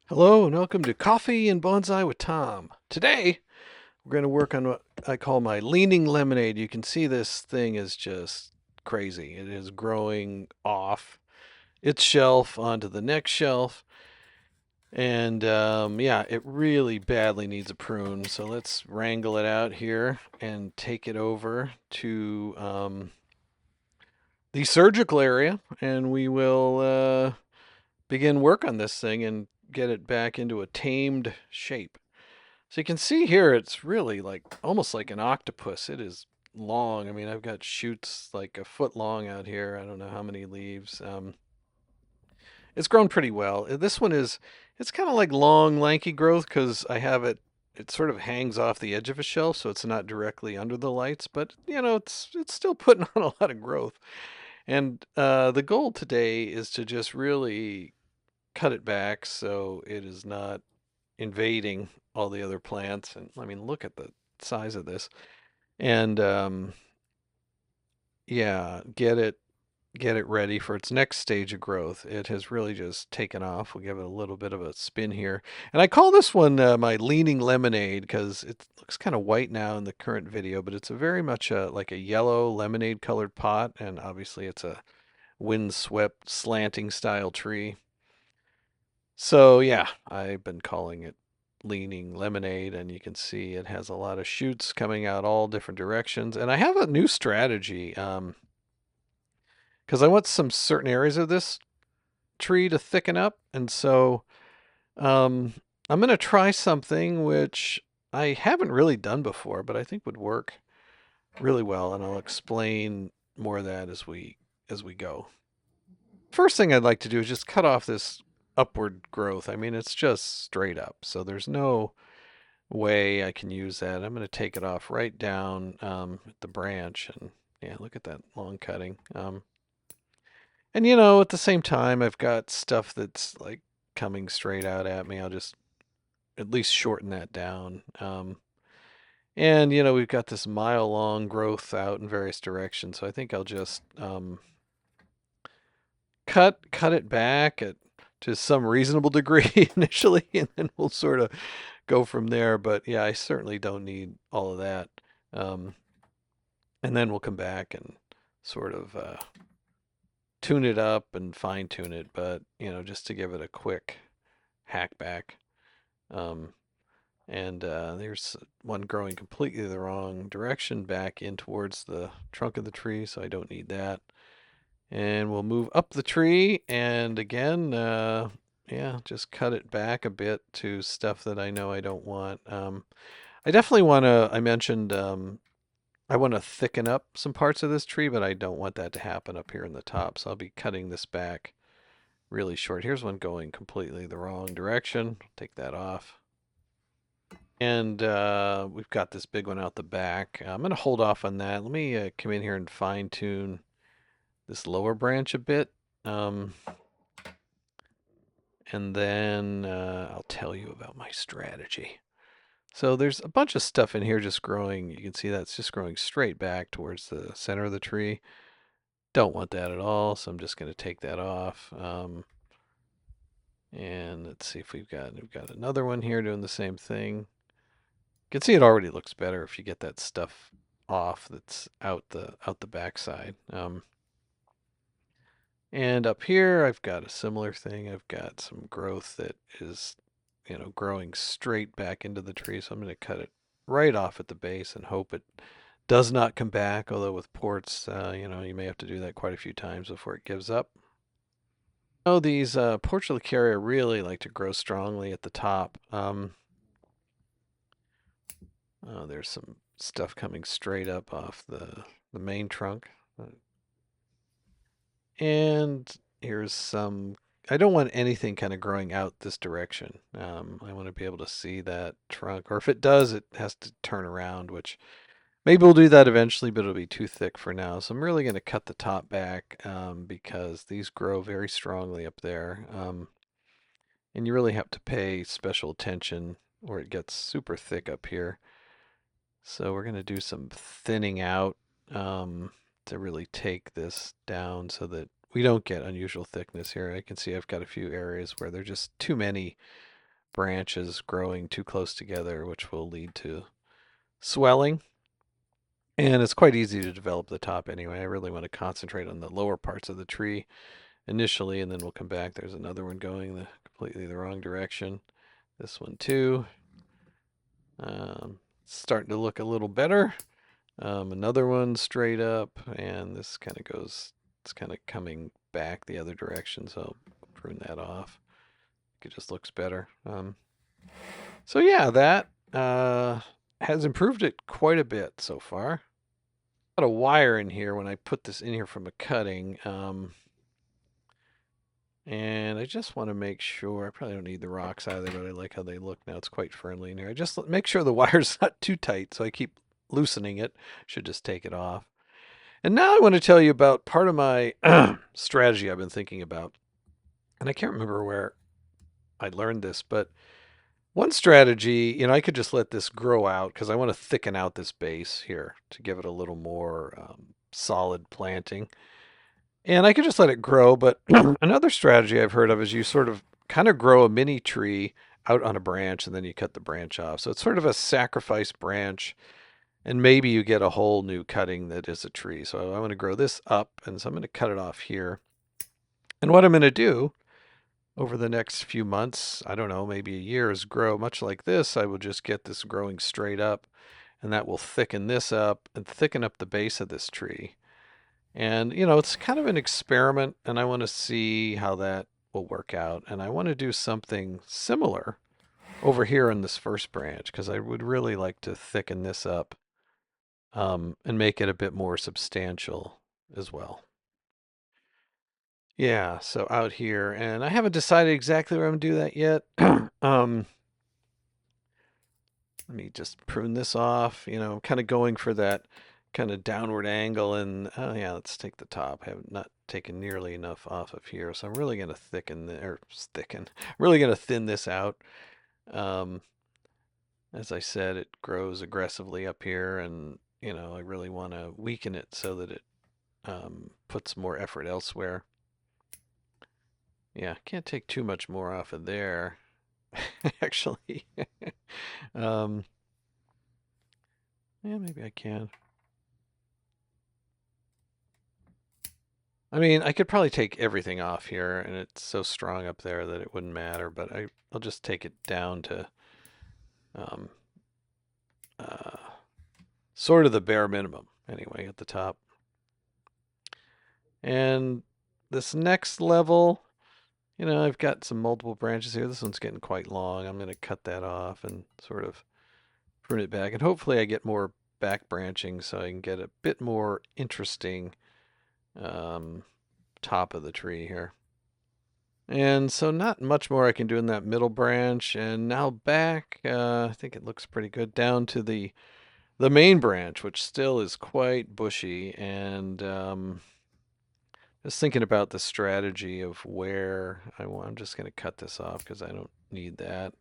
Hello and welcome to Coffee and Bonsai with Tom. Today we're going to work on what I call my leaning lemonade. You can see this thing is just crazy. It is growing off its shelf onto the next shelf. And yeah, it really badly needs a prune. So let's wrangle it out here and take it over to the surgical area. And we will begin work on this thing and get it back into a tamed shape. So you can see here, it's really like almost like an octopus. It is long. I mean, I've got shoots like a foot long out here. I don't know how many leaves. It's grown pretty well. This one is, it's kind of like long, lanky growth because I have it. It sort of hangs off the edge of a shelf, so it's not directly under the lights. But it's still putting on a lot of growth. And the goal today is to just really cut it back so it is not invading all the other plants. And I mean, look at the size of this. And yeah, get it ready for its next stage of growth. It has really just taken off. We'll give it a little bit of a spin here. And I call this one my leaning lemonade because it looks kind of white now in the current video, but it's a very much like a yellow lemonade colored pot. And obviously it's a windswept slanting style tree. So yeah, I've been calling it leaning lemonade, and you can see it has a lot of shoots coming out all different directions. And I have a new strategy because I want some certain areas of this tree to thicken up, and so um, I'm going to try something which I haven't really done before, but I think would work really well, and I'll explain more of that as we go. First thing I'd like to do is just cut off this upward growth. I mean, it's just straight up, so there's no way I can use that. I'm going to take it off right down at the branch, and yeah, look at that long cutting. And at the same time, I've got stuff that's like coming straight out at me. I'll just at least shorten that down. And we've got this mile-long growth out in various directions, so I think I'll just cut it back to some reasonable degree initially, and then we'll sort of go from there. But yeah, I certainly don't need all of that. Um, and then we'll come back and sort of tune it up and fine tune it. But just to give it a quick hack back. Um, and there's one growing completely the wrong direction back in towards the trunk of the tree, so I don't need that. And we'll move up the tree, and again, yeah, just cut it back a bit to stuff that I know I don't want. I definitely want to, I mentioned I want to thicken up some parts of this tree, but I don't want that to happen up here in the top. So I'll be cutting this back really short. Here's one going completely the wrong direction. Take that off. And we've got this big one out the back. I'm going to hold off on that. Let me come in here and fine tune this lower branch a bit. And then I'll tell you about my strategy. So there's a bunch of stuff in here just growing. You can see that's just growing straight back towards the center of the tree. Don't want that at all, so I'm just going to take that off. And let's see if we've got another one here doing the same thing. You can see it already looks better if you get that stuff off that's out the backside. And up here, I've got a similar thing. I've got some growth that is, growing straight back into the tree. So I'm going to cut it right off at the base and hope it does not come back. Although with ports, you may have to do that quite a few times before it gives up. Oh, these Portulacaria really like to grow strongly at the top. Oh, there's some stuff coming straight up off the main trunk. And here's some. I don't want anything kind of growing out this direction. I want to be able to see that trunk. Or if it does, it has to turn around, which maybe we'll do that eventually, but it'll be too thick for now. So I'm really going to cut the top back because these grow very strongly up there. And you really have to pay special attention or it gets super thick up here. So we're going to do some thinning out to really take this down so that we don't get unusual thickness here. I can see I've got a few areas where there are just too many branches growing too close together, which will lead to swelling. And it's quite easy to develop the top anyway. I really want to concentrate on the lower parts of the tree initially, and then we'll come back. There's another one going completely the wrong direction. This one too. Starting to look a little better. Another one straight up, and this kind of goes, it's kind of coming back the other direction, so I'll prune that off. It just looks better. So yeah, that has improved it quite a bit so far. Got a wire in here when I put this in here from a cutting. And I just want to make sure, I probably don't need the rocks either, but I like how they look now. It's quite friendly in here. I just make sure the wire's not too tight, so I keep loosening it. Should just take it off. And now I want to tell you about part of my strategy I've been thinking about. And I can't remember where I learned this, but one strategy, I could just let this grow out because I want to thicken out this base here to give it a little more solid planting. And I could just let it grow, but another strategy I've heard of is you sort of kind of grow a mini tree out on a branch and then you cut the branch off. So it's sort of a sacrifice branch, and maybe you get a whole new cutting that is a tree. So I want to grow this up, and so I'm going to cut it off here. And what I'm going to do over the next few months, I don't know, maybe a year, is grow much like this. I will just get this growing straight up, and that will thicken this up and thicken up the base of this tree. And, it's kind of an experiment, and I want to see how that will work out. And I want to do something similar over here in this first branch because I would really like to thicken this up and make it a bit more substantial as well. Yeah, so out here, and I haven't decided exactly where I'm going to do that yet. Let me just prune this off. I'm kind of going for that kind of downward angle, and oh yeah, let's take the top. I have not taken nearly enough off of here, so I'm really going to really going to thin this out. Um, as I said, it grows aggressively up here, and I really want to weaken it so that it puts more effort elsewhere. Yeah, can't take too much more off of there, actually. um, yeah, maybe I can. I mean, I could probably take everything off here, and it's so strong up there that it wouldn't matter, but I'll just take it down to um, uh, sort of the bare minimum, anyway, at the top. And this next level, I've got some multiple branches here. This one's getting quite long. I'm going to cut that off and sort of prune it back, and hopefully I get more back branching so I can get a bit more interesting top of the tree here. And so not much more I can do in that middle branch. And now back, I think it looks pretty good, down to the main branch, which still is quite bushy. And just thinking about the strategy of where I want, I'm just going to cut this off because I don't need that.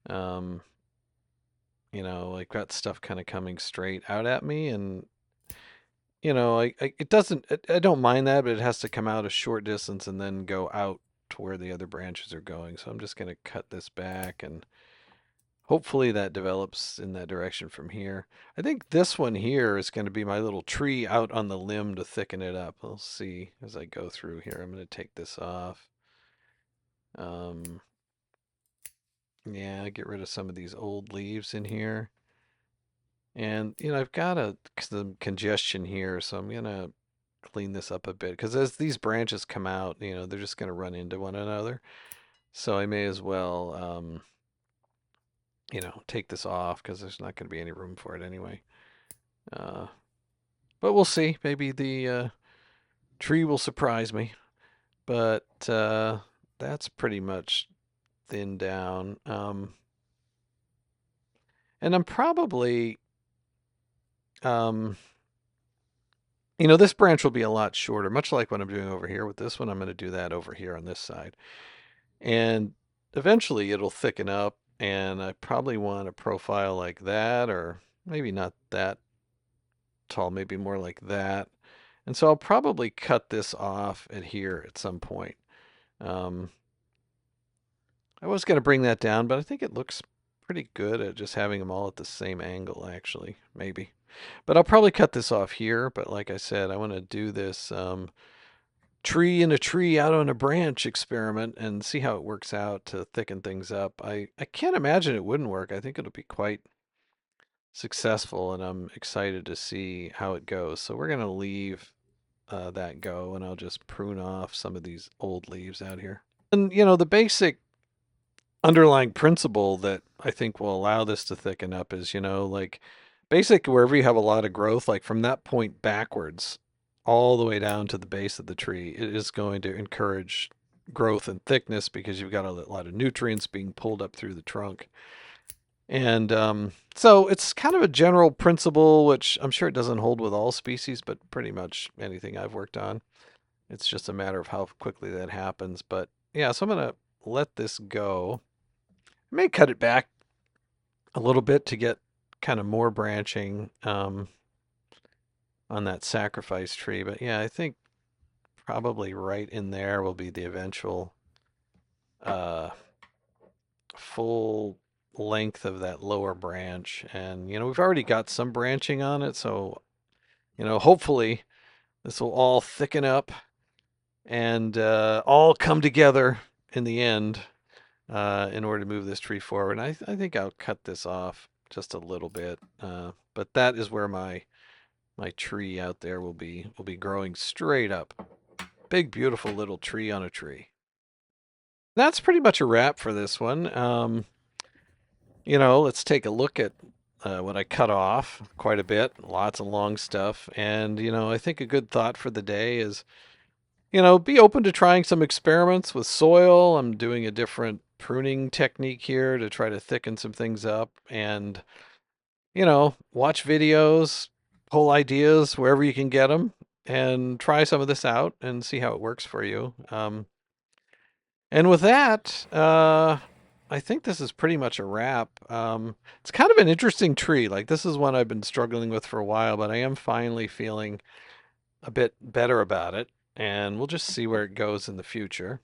I've got stuff kind of coming straight out at me, and it doesn't, I don't mind that, but it has to come out a short distance and then go out to where the other branches are going. So I'm just going to cut this back, and hopefully that develops in that direction from here. I think this one here is going to be my little tree out on the limb to thicken it up. We'll see as I go through here. I'm going to take this off. Yeah, get rid of some of these old leaves in here. And, I've got some congestion here, so I'm going to clean this up a bit because as these branches come out, they're just going to run into one another. So I may as well, take this off because there's not going to be any room for it anyway. But we'll see. Maybe the tree will surprise me. But that's pretty much thinned down. And I'm probably, this branch will be a lot shorter, much like what I'm doing over here with this one. I'm going to do that over here on this side. And eventually it'll thicken up, and I probably want a profile like that, or maybe not that tall, maybe more like that. And so I'll probably cut this off at here at some point. I was going to bring that down, but I think it looks pretty good at just having them all at the same angle, actually, maybe. But I'll probably cut this off here. But like I said, I want to do this tree in a tree out on a branch experiment and see how it works out to thicken things up. I can't imagine it wouldn't work. I think it'll be quite successful, and I'm excited to see how it goes. So we're going to leave that go, and I'll just prune off some of these old leaves out here. And, the basic underlying principle that I think will allow this to thicken up is, like basically wherever you have a lot of growth, like from that point backwards, all the way down to the base of the tree, it is going to encourage growth and thickness because you've got a lot of nutrients being pulled up through the trunk. And so it's kind of a general principle, which I'm sure it doesn't hold with all species, but pretty much anything I've worked on. It's just a matter of how quickly that happens. But yeah, so I'm going to let this go. I may cut it back a little bit to get kind of more branching on that sacrifice tree. But yeah, I think probably right in there will be the eventual uh, full length of that lower branch. And, we've already got some branching on it. So, hopefully this will all thicken up and all come together in the end in order to move this tree forward. And I think I'll cut this off just a little bit, but that is where my tree out there will be growing straight up. Big, beautiful little tree on a tree. That's pretty much a wrap for this one. Let's take a look at what I cut off quite a bit, lots of long stuff. And, I think a good thought for the day is, be open to trying some experiments with soil. I'm doing a different pruning technique here to try to thicken some things up and, watch videos, pull ideas wherever you can get them and try some of this out and see how it works for you. And with that, I think this is pretty much a wrap. It's kind of an interesting tree. Like this is one I've been struggling with for a while, but I am finally feeling a bit better about it. And we'll just see where it goes in the future.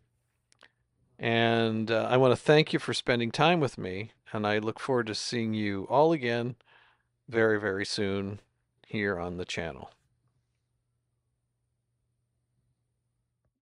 And I want to thank you for spending time with me. And I look forward to seeing you all again very, very soon here on the channel.